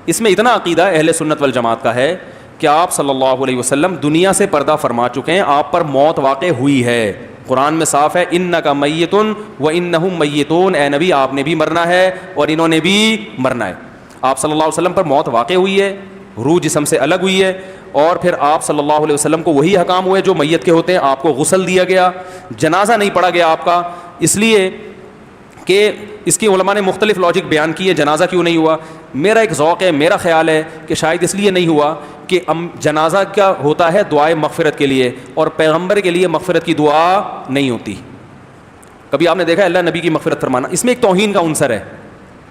اس میں اتنا عقیدہ اہل سنت والجماعت کا ہے کہ آپ صلی اللہ علیہ وسلم دنیا سے پردہ فرما چکے ہیں, آپ پر موت واقع ہوئی ہے. قرآن میں صاف ہے انک میت و انہم میتون, اے نبی آپ نے بھی مرنا ہے اور انہوں نے بھی مرنا ہے. آپ صلی اللہ علیہ وسلم پر موت واقع ہوئی ہے, روح جسم سے الگ ہوئی ہے, اور پھر آپ صلی اللہ علیہ وسلم کو وہی احکام ہوئے جو میت کے ہوتے ہیں. آپ کو غسل دیا گیا, جنازہ نہیں پڑھا گیا آپ کا, اس لیے کہ اس کی علماء نے مختلف لاجک بیان کی ہے جنازہ کیوں نہیں ہوا. میرا ایک ذوق ہے, میرا خیال ہے کہ شاید اس لیے نہیں ہوا کہ جنازہ کیا ہوتا ہے دعائے مغفرت کے لیے, اور پیغمبر کے لیے مغفرت کی دعا نہیں ہوتی. کبھی آپ نے دیکھا اللہ نبی کی مغفرت فرمانا, اس میں ایک توہین کا عنصر ہے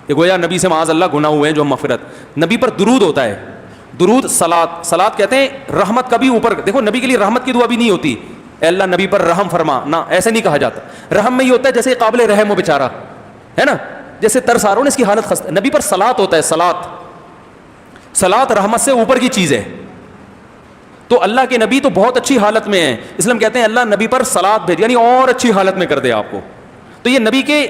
کہ گویا نبی سے معاذ اللہ گناہ ہوئے ہیں جو مغفرت. نبی پر درود ہوتا ہے, درود صلات کہتے ہیں رحمت. کبھی اوپر دیکھو, نبی کے لیے رحمت کی دعا بھی نہیں ہوتی اے اللہ نبی پر رحم فرما, نہ ایسے نہیں کہا جاتا. رحم میں یہ ہوتا ہے جیسے قابل رحم ہو بیچارہ ہے نا, جیسے ترس آ رہا ہو نا, اس کی حالت خستہ. نبی پر صلات ہوتا ہے, صلات رحمت سے اوپر کی چیز ہے. تو اللہ کے نبی تو بہت اچھی حالت میں ہیں, اس لیے ہم کہتے ہیں اللہ نبی پر صلات بھیج, یعنی اور اچھی حالت میں کر دے آپ کو. تو یہ نبی کے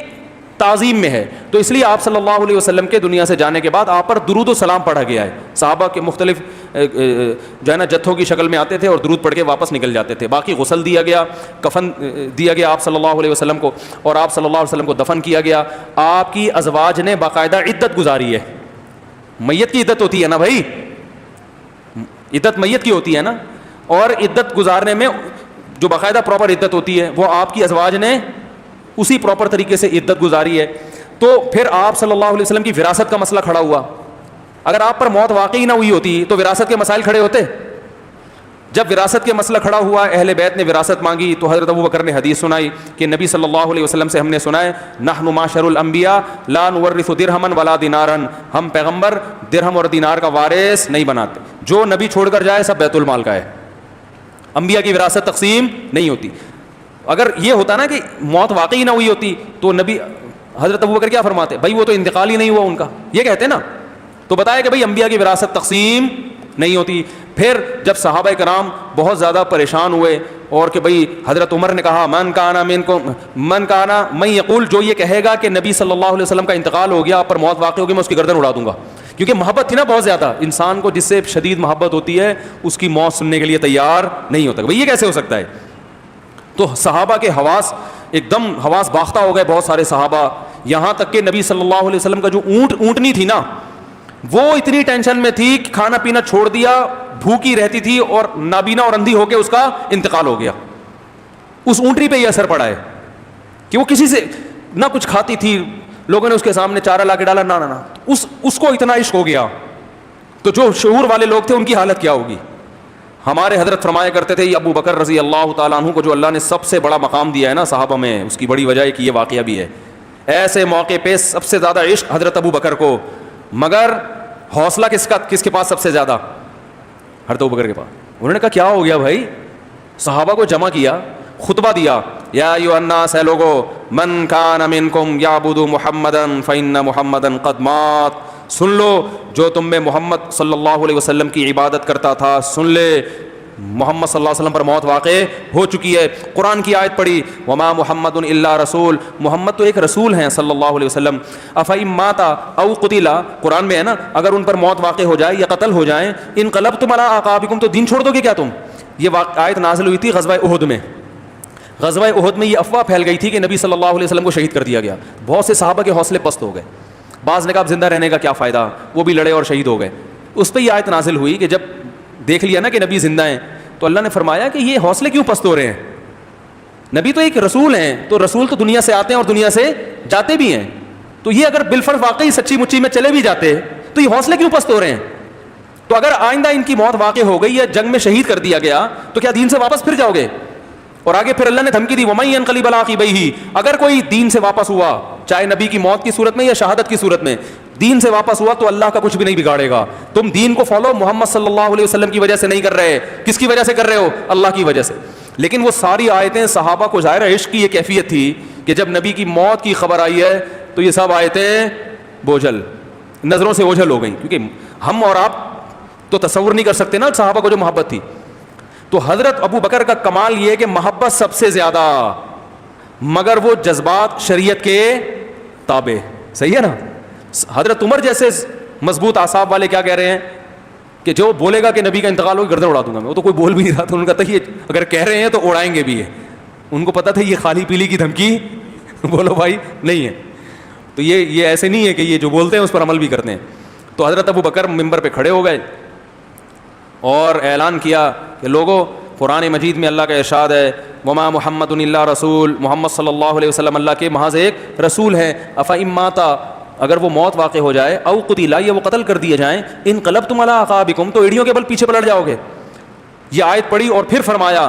تعظیم میں ہے, تو اس لیے آپ صلی اللہ علیہ وسلم کے دنیا سے جانے کے بعد آپ پر درود و سلام پڑھا گیا ہے. صحابہ کے مختلف جو ہے نا جتھوں کی شکل میں آتے تھے اور درود پڑھ کے واپس نکل جاتے تھے. باقی غسل دیا گیا, کفن دیا گیا آپ صلی اللہ علیہ وسلم کو, اور آپ صلی اللہ علیہ وسلم کو دفن کیا گیا. آپ کی ازواج نے باقاعدہ عدت گزاری ہے. میت کی عدت ہوتی ہے نا بھائی, عدت میت کی ہوتی ہے نا, اور عدت گزارنے میں جو باقاعدہ پراپر عدت ہوتی ہے وہ آپ کی ازواج نے اسی پراپر طریقے سے عدت گزاری ہے. تو پھر آپ صلی اللہ علیہ وسلم کی وراثت کا مسئلہ کھڑا ہوا. اگر آپ پر موت واقعی نہ ہوئی ہوتی تو وراثت کے مسائل کھڑے ہوتے. جب وراثت کے مسئلہ کھڑا ہوا, اہل بیت نے وراثت مانگی, تو حضرت ابوبکر نے حدیث سنائی کہ نبی صلی اللہ علیہ وسلم سے ہم نے سنا ہے نحن معاشر الانبیاء لا نورث درہما ولا دینارا, ہم پیغمبر درہم اور دینار کا وارث نہیں بناتے, جو نبی چھوڑ کر جائے سب بیت المال کا ہے. انبیاء کی وراثت تقسیم نہیں ہوتی. اگر یہ ہوتا نا کہ موت واقعی نہ ہوئی ہوتی تو نبی حضرت ابوبکر کیا فرماتے, بھائی وہ تو انتقال ہی نہیں ہوا ان کا, یہ کہتے نا. تو بتایا کہ بھائی انبیاء کی وراثت تقسیم نہیں ہوتی. پھر جب صحابہ کرام بہت زیادہ پریشان ہوئے, اور کہ بھئی حضرت عمر نے کہا من یقول, جو یہ کہے گا کہ نبی صلی اللہ علیہ وسلم کا انتقال ہو گیا, آپ پر موت واقع ہوگی, میں اس کی گردن اڑا دوں گا. کیونکہ محبت تھی نا بہت زیادہ, انسان کو جس سے شدید محبت ہوتی ہے اس کی موت سننے کے لیے تیار نہیں ہوتا. بھئی یہ کیسے ہو سکتا ہے. تو صحابہ کے حواس ایک دم حواس باختہ ہو گئے, بہت سارے صحابہ, یہاں تک کہ نبی صلی اللہ علیہ وسلم کا جو اونٹنی تھی نا, وہ اتنی ٹینشن میں تھی کہ کھانا پینا چھوڑ دیا, بھوکی رہتی تھی, اور نابینا اور اندھی ہو کے اس کا انتقال ہو گیا. اس اونٹنی پہ یہ اثر پڑا ہے کہ وہ کسی سے نہ کچھ کھاتی تھی, لوگوں نے اس کے سامنے چارہ لا کے ڈالا, نہ اس کو اتنا عشق ہو گیا. تو جو شعور والے لوگ تھے ان کی حالت کیا ہوگی. ہمارے حضرت فرمایا کرتے تھے, یہ ابو بکر رضی اللہ تعالیٰ عنہ کو جو اللہ نے سب سے بڑا مقام دیا ہے نا صحابہ میں, اس کی بڑی وجہ ہے کہ یہ واقعہ بھی ہے. ایسے موقع پہ سب سے زیادہ عشق حضرت ابو بکر کو, مگر حوصلہ کس کے پاس سب سے زیادہ, حضرت ابو بکر کے پاس. انہوں نے کہا کیا ہو گیا بھائی, صحابہ کو جمع کیا, خطبہ دیا, یا ایھا الناس, اے لوگو, من کان منکم یعبد محمدا فإن محمدا قد مات, سن لو جو تم میں محمد صلی اللہ علیہ وسلم کی عبادت کرتا تھا سن لے, محمد صلی اللہ علیہ وسلم پر موت واقع ہو چکی ہے. قرآن کی آیت پڑھی, وما محمد الا رسول, محمد تو ایک رسول ہیں صلی اللہ علیہ وسلم. افإن مات او قتل, قرآن میں ہے نا, اگر ان پر موت واقع ہو جائے یا قتل ہو جائیں, انقلبتم علی اعقابکم, تو دین چھوڑ دو گے کیا تم. یہ آیت نازل ہوئی تھی غزوہ احد میں. غزوہ احد میں یہ افواہ پھیل گئی تھی کہ نبی صلی اللہ علیہ وسلم کو شہید کر دیا گیا. بہت سے صحابہ کے حوصلے پست ہو گئے, بعض نے کہا اب زندہ رہنے کا کیا فائدہ, وہ بھی لڑے اور شہید ہو گئے. اس پہ یہ آیت نازل ہوئی کہ جب دیکھ لیا نا کہ نبی زندہ ہیں, تو اللہ نے فرمایا کہ یہ حوصلے کیوں پست ہو رہے ہیں, نبی تو ایک رسول ہیں, تو رسول تو دنیا سے آتے ہیں اور دنیا سے جاتے بھی ہیں, تو یہ اگر بالفرض واقعی سچی مچی میں چلے بھی جاتے تو یہ حوصلے کیوں پست ہو رہے ہیں. تو اگر آئندہ ان کی موت واقع ہو گئی یا جنگ میں شہید کر دیا گیا تو کیا دین سے واپس پھر جاؤ گے. اور آگے پھر اللہ نے دھمکی دی, وَمَن يَنْقَلِبْ عَلَىٰ عَقِبَيْهِ, اگر کوئی دین سے واپس ہوا, چاہے نبی کی موت کی صورت میں یا شہادت کی صورت میں, دین سے واپس ہوا تو اللہ کا کچھ بھی نہیں بگاڑے گا. تم دین کو فالو محمد صلی اللہ علیہ وسلم کی وجہ سے نہیں کر رہے, کس کی وجہ سے کر رہے ہو, اللہ کی وجہ سے. لیکن وہ ساری آیتیں صحابہ کو ظاہر عشق کی یہ کیفیت تھی کہ جب نبی کی موت کی خبر آئی ہے تو یہ سب آیتیں بوجھل, نظروں سے اوجھل ہو گئیں, کیونکہ ہم اور آپ تو تصور نہیں کر سکتے نا صحابہ کو جو محبت تھی. تو حضرت ابو بکر کا کمال یہ کہ محبت سب سے زیادہ, مگر وہ جذبات شریعت کے تابع. صحیح ہے نا. حضرت عمر جیسے مضبوط اعصاب والے کیا کہہ رہے ہیں کہ جو بولے گا کہ نبی کا انتقال ہو گردن اڑا دوں گا میں, وہ تو کوئی بول بھی نہیں رہا, تو ان کا تھا یہ اگر کہہ رہے ہیں تو اڑائیں گے بھی ہے. ان کو پتا تھا یہ خالی پیلی کی دھمکی بولو بھائی نہیں ہے. تو یہ ایسے نہیں ہے کہ یہ جو بولتے ہیں اس پر عمل بھی کرتے ہیں. تو حضرت ابو بکر ممبر پہ کھڑے ہو گئے اور اعلان کیا کہ لوگوں, قرآن مجید میں اللہ کا ارشاد ہے وما محمد الا رسول, محمد صلی اللہ علیہ وسلم اللہ کے محض ایک رسول ہیں. افئن ماتا, اگر وہ موت واقع ہو جائے, او قتل, یا وہ قتل کر دیے جائیں, انقلبتم علی اعقابکم, تو ایڑیوں کے بل پیچھے پلٹ جاؤ گے. یہ آیت پڑھی اور پھر فرمایا,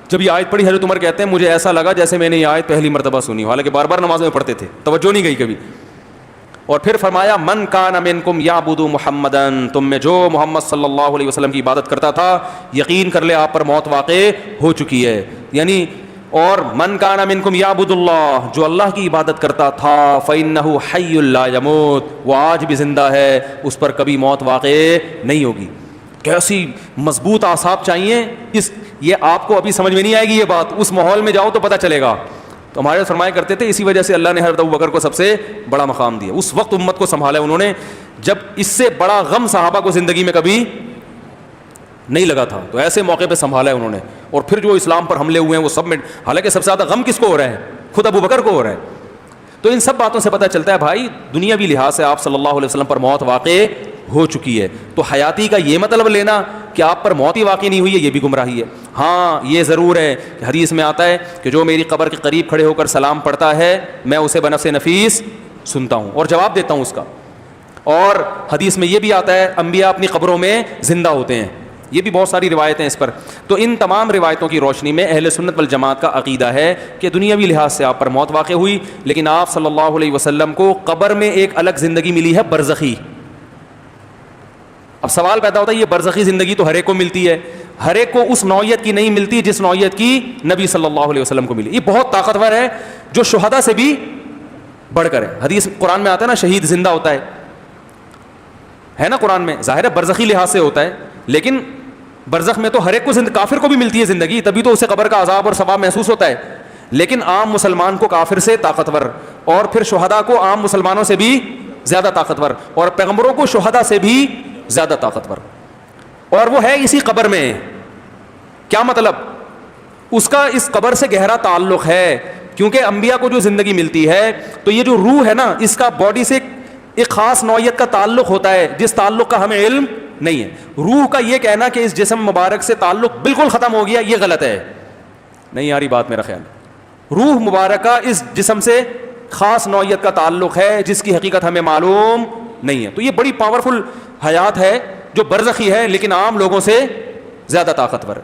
جب یہ آیت پڑھی حضرت عمر کہتے ہیں مجھے ایسا لگا جیسے میں نے یہ آیت پہلی مرتبہ سنی, حالانکہ بار بار نماز میں پڑھتے تھے, توجہ نہیں گئی کبھی. اور پھر فرمایا من کان منکم یعبد محمدن, تم میں جو محمد صلی اللہ علیہ وسلم کی عبادت کرتا تھا یقین کر لے آپ پر موت واقع ہو چکی ہے. یعنی اور من کان منکم یعبد اللہ, جو اللہ کی عبادت کرتا تھا, فإنہ حی لا یموت, وہ آج بھی زندہ ہے, اس پر کبھی موت واقع نہیں ہوگی. کیسی مضبوط اعصاب چاہیے. یہ آپ کو ابھی سمجھ میں نہیں آئے گی یہ بات, اس ماحول میں جاؤ تو پتہ چلے گا. تو ہمارے فرمایا کرتے تھے اسی وجہ سے اللہ نے حضرت ابوبکر کو سب سے بڑا مقام دیا. اس وقت امت کو سنبھالا انہوں نے جب اس سے بڑا غم صحابہ کو زندگی میں کبھی نہیں لگا تھا, تو ایسے موقع پہ سنبھالا ہے انہوں نے. اور پھر جو اسلام پر حملے ہوئے ہیں وہ سب میں, حالانکہ سب سے زیادہ غم کس کو ہو رہا ہے, خود ابو بکر کو ہو رہا ہے. تو ان سب باتوں سے پتہ چلتا ہے بھائی دنیاوی لحاظ سے آپ صلی اللہ علیہ وسلم پر موت واقع ہو چکی ہے. تو حیاتی کا یہ مطلب لینا کہ آپ پر موت ہی واقع نہیں ہوئی ہے, یہ بھی گمراہی ہے. ہاں یہ ضرور ہے کہ حدیث میں آتا ہے کہ جو میری قبر کے قریب کھڑے ہو کر سلام پڑھتا ہے میں اسے بنفس نفیس سنتا ہوں اور جواب دیتا ہوں اس کا. اور حدیث میں یہ بھی آتا ہے انبیاء اپنی قبروں میں زندہ ہوتے ہیں. یہ بھی بہت ساری روایتیں اس پر. تو ان تمام روایتوں کی روشنی میں اہل سنت والجماعت کا عقیدہ ہے کہ دنیاوی لحاظ سے آپ پر موت واقع ہوئی, لیکن آپ صلی اللہ علیہ وسلم کو قبر میں ایک الگ زندگی ملی ہے, برزخی. اب سوال پیدا ہوتا ہے یہ برزخی زندگی تو ہر ایک کو ملتی ہے, ہر ایک کو اس نوعیت کی نہیں ملتی جس نوعیت کی نبی صلی اللہ علیہ وسلم کو ملی. یہ بہت طاقتور ہے, جو شہداء سے بھی بڑھ کر ہے. حدیث قرآن میں آتا ہے نا شہید زندہ ہوتا ہے نا قرآن میں, ظاہر ہے برزخی لحاظ سے ہوتا ہے, لیکن برزخ میں تو ہر ایک کو کافر کو بھی ملتی ہے زندگی, تبھی تو اسے قبر کا عذاب اور ثواب محسوس ہوتا ہے. لیکن عام مسلمان کو کافر سے طاقتور, اور پھر شہداء کو عام مسلمانوں سے بھی زیادہ طاقتور, اور پیغمبروں کو شہداء سے بھی زیادہ طاقتور. اور وہ ہے اسی قبر میں. کیا مطلب؟ اس کا اس قبر سے گہرا تعلق ہے, کیونکہ انبیاء کو جو زندگی ملتی ہے تو یہ جو روح ہے نا اس کا باڈی سے ایک خاص نوعیت کا تعلق ہوتا ہے جس تعلق کا ہمیں علم نہیں ہے. روح کا یہ کہنا کہ اس جسم مبارک سے تعلق بالکل ختم ہو گیا یہ غلط ہے. نہیں آ رہی بات میرا خیال. روح مبارکہ اس جسم سے خاص نوعیت کا تعلق ہے جس کی حقیقت ہمیں معلوم نہیں ہے. تو یہ بڑی پاورفل حیات ہے جو برزخی ہے لیکن عام لوگوں سے زیادہ طاقتور ہے.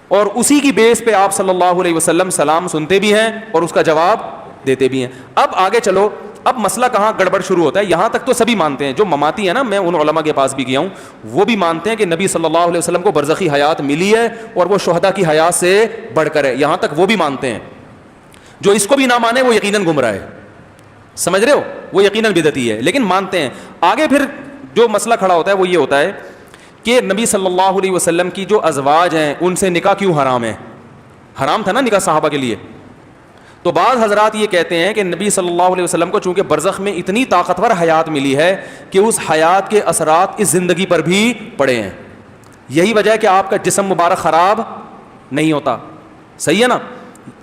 اور اسی کی بیس پہ آپ صلی اللہ علیہ وسلم سلام سنتے بھی ہیں اور اس کا جواب دیتے بھی ہیں. اب آگے چلو, اب مسئلہ کہاں گڑبڑ شروع ہوتا ہے. یہاں تک تو سبھی مانتے ہیں, جو مماتی ہیں نا, میں ان علماء کے پاس بھی گیا ہوں, وہ بھی مانتے ہیں کہ نبی صلی اللہ علیہ وسلم کو برزخی حیات ملی ہے اور وہ شہداء کی حیات سے بڑھ کر ہے. یہاں تک وہ بھی مانتے ہیں. جو اس کو بھی نہ مانے وہ یقیناً گمراہ ہے, سمجھ رہے ہو, وہ یقیناً بدعتی ہے, لیکن مانتے ہیں. آگے پھر جو مسئلہ کھڑا ہوتا ہے وہ یہ ہوتا ہے کہ نبی صلی اللہ علیہ وسلم کی جو ازواج ہیں ان سے نکاح کیوں حرام ہے؟ حرام تھا نا نکاح صحابہ کے لیے. تو بعض حضرات یہ کہتے ہیں کہ نبی صلی اللہ علیہ وسلم کو چونکہ برزخ میں اتنی طاقتور حیات ملی ہے کہ اس حیات کے اثرات اس زندگی پر بھی پڑے ہیں. یہی وجہ ہے کہ آپ کا جسم مبارک خراب نہیں ہوتا, صحیح ہے نا,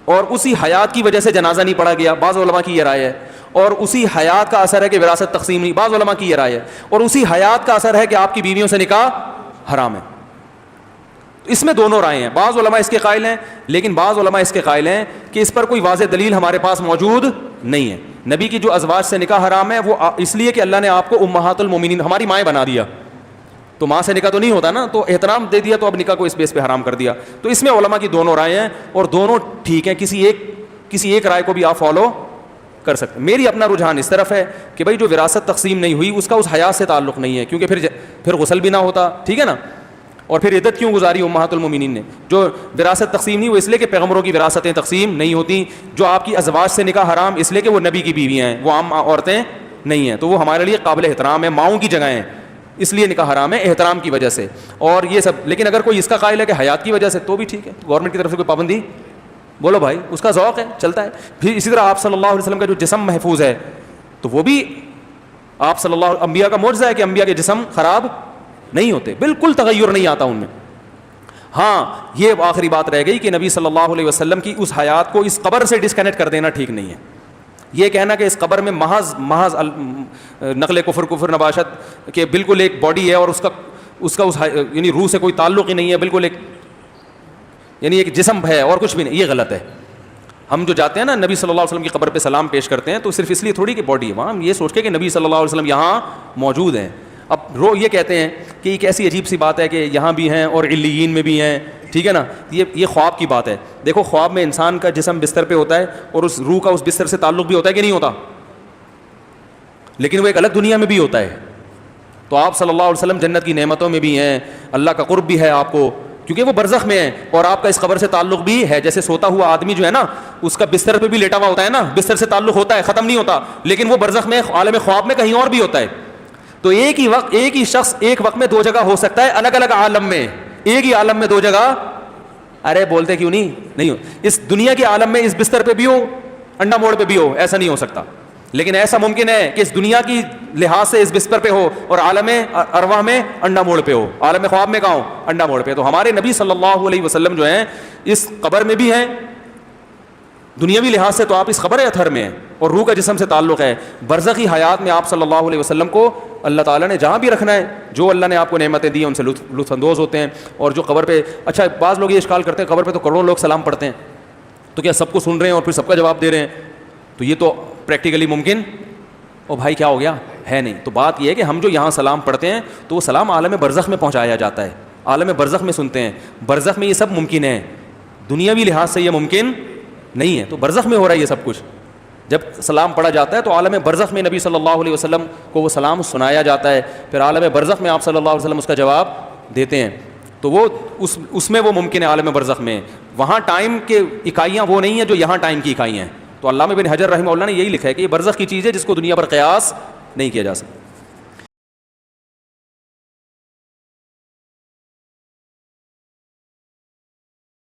اور اسی حیات کی وجہ سے جنازہ نہیں پڑھا گیا. بعض علماء کی یہ رائے ہے. اور اسی حیات کا اثر ہے کہ وراثت تقسیم نہیں, بعض علماء کی یہ رائے ہے. اور اسی حیات کا اثر ہے کہ آپ کی بیویوں سے نکاح حرام ہے. اس میں دونوں رائے ہیں. بعض علماء اس کے قائل ہیں, لیکن بعض علماء اس کے قائل ہیں کہ اس پر کوئی واضح دلیل ہمارے پاس موجود نہیں ہے. نبی کی جو ازواج سے نکاح حرام ہے وہ اس لیے کہ اللہ نے آپ کو امہات المومنین, ہماری مائیں بنا دیا. تو ماں سے نکاح تو نہیں ہوتا نا, تو احترام دے دیا, تو اب نکاح کو اس بیس پہ حرام کر دیا. تو اس میں علماء کی دونوں رائے ہیں اور دونوں ٹھیک ہیں. کسی ایک رائے کو بھی آپ فالو کر سکتے. میری اپنا رجحان اس طرف ہے کہ بھائی جو وراثت تقسیم نہیں ہوئی اس کا اس حیات سے تعلق نہیں ہے, کیونکہ پھر غسل بھی نہ ہوتا, ٹھیک ہے نا. اور پھر عدت کیوں گزاری امہات المومنین نے؟ جو وراثت تقسیم نہیں وہ اس لیے کہ پیغمبروں کی وراثتیں تقسیم نہیں ہوتی. جو آپ کی ازواج سے نکاح حرام اس لیے کہ وہ نبی کی بیویاں ہیں, وہ عام عورتیں نہیں ہیں, تو وہ ہمارے لیے قابل احترام ہے, ماؤں کی جگہ ہیں, اس لیے نکاح حرام ہے احترام کی وجہ سے. اور یہ سب, لیکن اگر کوئی اس کا قائل ہے کہ حیات کی وجہ سے تو بھی ٹھیک ہے, گورنمنٹ کی طرف سے کوئی پابندی, بولو بھائی, اس کا ذوق ہے, چلتا ہے. پھر اسی طرح آپ صلی اللہ علیہ وسلم کا جو جسم محفوظ ہے تو وہ بھی آپ صلی اللہ انبیاء کا معجزہ ہے کہ انبیاء کے جسم خراب نہیں ہوتے, بالکل تغیر نہیں آتا ان میں. ہاں یہ آخری بات رہ گئی کہ نبی صلی اللہ علیہ وسلم کی اس حیات کو اس قبر سے ڈسکنیکٹ کر دینا ٹھیک نہیں ہے. یہ کہنا کہ اس قبر میں محض نقل کفر نباشت کہ بالکل ایک باڈی ہے اور اس کا یعنی روح سے کوئی تعلق ہی نہیں ہے, بالکل ایک یعنی ایک جسم ہے اور کچھ بھی نہیں, یہ غلط ہے. ہم جو جاتے ہیں نا نبی صلی اللہ علیہ وسلم کی قبر پہ سلام پیش کرتے ہیں تو صرف اس لیے تھوڑی کہ باڈی ہے وہاں, ہم یہ سوچ کے کہ نبی صلی اللہ علیہ وسلم یہاں موجود ہیں. اب یہ کہتے ہیں کہ ایک ایسی عجیب سی بات ہے کہ یہاں بھی ہیں اور علیین میں بھی ہیں, ٹھیک ہے نا, یہ خواب کی بات ہے. دیکھو خواب میں انسان کا جسم بستر پہ ہوتا ہے اور اس روح کا اس بستر سے تعلق بھی ہوتا ہے کہ نہیں ہوتا, لیکن وہ ایک الگ دنیا میں بھی ہوتا ہے. تو آپ صلی اللہ علیہ وسلم جنت کی نعمتوں میں بھی ہیں, اللہ کا قرب بھی ہے آپ کو, کیونکہ وہ برزخ میں ہیں, اور آپ کا اس قبر سے تعلق بھی ہے. جیسے سوتا ہوا آدمی جو ہے نا اس کا بستر پہ بھی لیٹا ہوا ہوتا ہے نا, بستر سے تعلق ہوتا ہے, ختم نہیں ہوتا, لیکن وہ برزخ میں عالم خواب میں کہیں اور بھی ہوتا ہے. تو ایک ہی شخص ایک وقت میں دو جگہ ہو سکتا ہے, الگ الگ عالم میں, ایک ہی عالم میں دو جگہ. ارے بولتے کیوں نہیں ہو, اس دنیا کے عالم میں اس بستر پہ بھی ہو, انڈا موڑ پہ بھی ہو, ایسا نہیں ہو سکتا. لیکن ایسا ممکن ہے کہ اس دنیا کی لحاظ سے اس بستر پہ ہو اور عالم ارواح میں انڈا موڑ پہ ہو, عالم خواب میں کہاں ہو, انڈا موڑ پہ. تو ہمارے نبی صلی اللہ علیہ وسلم جو ہیں اس قبر میں بھی ہیں, دنیاوی لحاظ سے تو آپ اس قبر اتھر میں ہیں اور روح کا جسم سے تعلق ہے. برزخی حیات میں آپ صلی اللہ علیہ وسلم کو اللہ تعالیٰ نے جہاں بھی رکھنا ہے, جو اللہ نے آپ کو نعمتیں دی ہیں ان سے لطف اندوز ہوتے ہیں. اور جو قبر پہ, اچھا بعض لوگ یہ اشکال کرتے ہیں قبر پہ تو کروڑوں لوگ سلام پڑھتے ہیں, تو کیا سب کو سن رہے ہیں اور پھر سب کا جواب دے رہے ہیں؟ تو یہ تو پریکٹیکلی ممکن او بھائی کیا ہو گیا ہے نہیں. تو بات یہ ہے کہ ہم جو یہاں سلام پڑھتے ہیں تو وہ سلام عالم برزخ میں پہنچایا جاتا ہے, عالم برزخ میں سنتے ہیں. برزخ میں یہ سب ممکن ہے, دنیاوی لحاظ سے یہ ممکن نہیں ہے. تو برزخ میں ہو رہا ہے یہ سب کچھ. جب سلام پڑھا جاتا ہے تو عالم برزخ میں نبی صلی اللہ علیہ وسلم کو وہ سلام سنایا جاتا ہے, پھر عالم برزخ میں آپ صلی اللہ علیہ وسلم اس کا جواب دیتے ہیں. تو وہ اس میں وہ ممکن ہے عالم برزخ میں. وہاں ٹائم کے اکائیاں وہ نہیں ہیں جو یہاں ٹائم کی اکائیاں ہیں. تو علامہ ابن حجر رحمہ اللہ نے یہی لکھا ہے کہ یہ برزخ کی چیز ہے جس کو دنیا پر قیاس نہیں کیا جا سکتا.